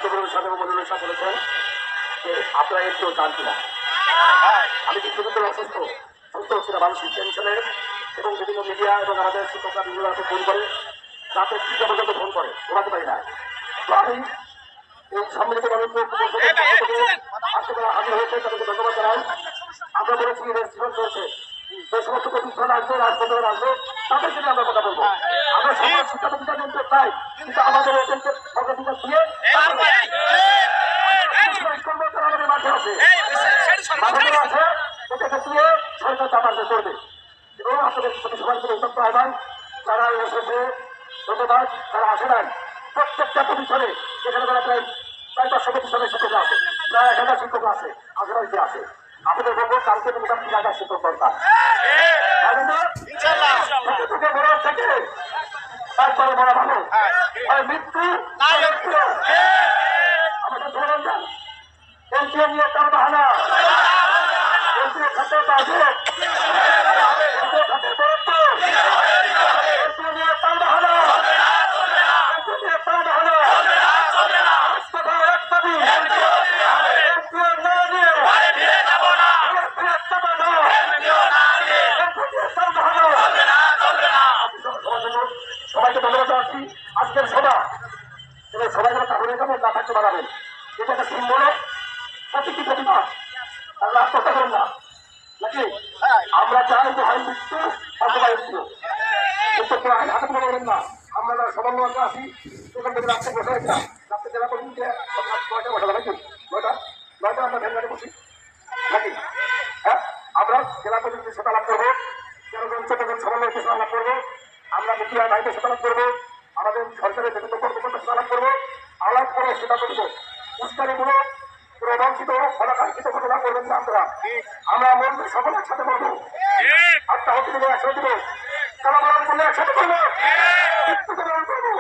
জবরুল সাহেব মনিরুল সাহেব বলেছেন যে আপনারা একটু জানছি না। আমি কিন্তু অসুস্থ সুস্থ হচ্ছি না, মানসিক টেনশনের এবং বিভিন্ন মিডিয়া এবং আমাদের শিক্ষকরা বিভিন্ন রাতে ফোন করে, রাতে 3টা পর্যন্ত ফোন করে, ঘুমাতে পারি না। তো আমি এই সম্মিলিত হাজির হয়েছে তাদেরকে ধন্যবাদ জানাই। আমরা বলেছি রেস্টুরেন্ট রয়েছে, যে সমস্ত প্রতিষ্ঠান আসবে, রাজপথে আসবে, তাদের জন্য আমরা কথা বলবো। আমরা সবার শিক্ষা প্রতিষ্ঠান করতে চাই, কিন্তু আমাদের এদেরকে অগ্রাধিকার দিয়ে আমাদের মাঠে আছে, আছে এটাকে দিয়ে সরকার চাপাতে করবে। এবং আপনাদের প্রতি সবাইকে উত্তপ্ত আহ্বান, যারা এসেছে ধন্যবাদ, তারা আসে নাই। প্রত্যেকটা প্রতিষ্ঠানে যেখানে তারা প্রায় 500 প্রতিষ্ঠানের শিক্ষক আছে, প্রায় 1000 শিক্ষক আছে, আশেপাশে আছে। আপনাদের বলবো কালকে মোটামুটি 3000 শিক্ষক দরকার। বড় থেকে তারপরে বড় ভালো মৃত্যু আমাদের ধরে যান। এনপিও নিয়ে তার বাহানা, এনপিও খাতে পাবে, খাতে বরত্ব, এনপিও নিয়ে তার বাহানা, এনপিও নিয়ে তার বাহানা, সবাইকে ধন্যবাদ জানাচ্ছি। আজকের সভা এবং সবাই যেন কাপড়ের কাপড় না থাকতে পারাবেন, এটা একটা সিম্বল। প্রতিটি প্রতিবাদ তারা আত্মহত্যা করেন না নাকি? আমরা চাই যে হয় মৃত্যু অথবা মৃত্যু, কিন্তু কেউ আইন হাতে তুলে করেন না। আমরা যারা সমন্বয় আছি সেখান থেকে রাস্তায় বসে রাখলাম, রাস্তায় জেলা কর্মী 9টা বসা নাকি 9টা আমরা ভ্যান গাড়ি বসি নাকি? হ্যাঁ, আমরা জেলা কর্মীদের সাথে আলাপ করবো, 13জন 14জন সমন্বয়কে সাথে আলাপ করবো, আমরা মুখিয়া ভাইদের সাথে আলাপ করবো, আমাদের সরকারের বিভিন্ন কর্মকর্তার সাথে আলাপ করবো। আলাপ করে সেটা করবো উস্কানিগুলো রোমাঞ্চিত অনাকাঙ্ক্ষিত ঘটনা করবেন না আপনারা। আমরা মন্দির সকলের সাথে করবো, আটটা হতে দেবো, একসাথে দেবো, তারা বরণ করলে একসাথে করবো, করবো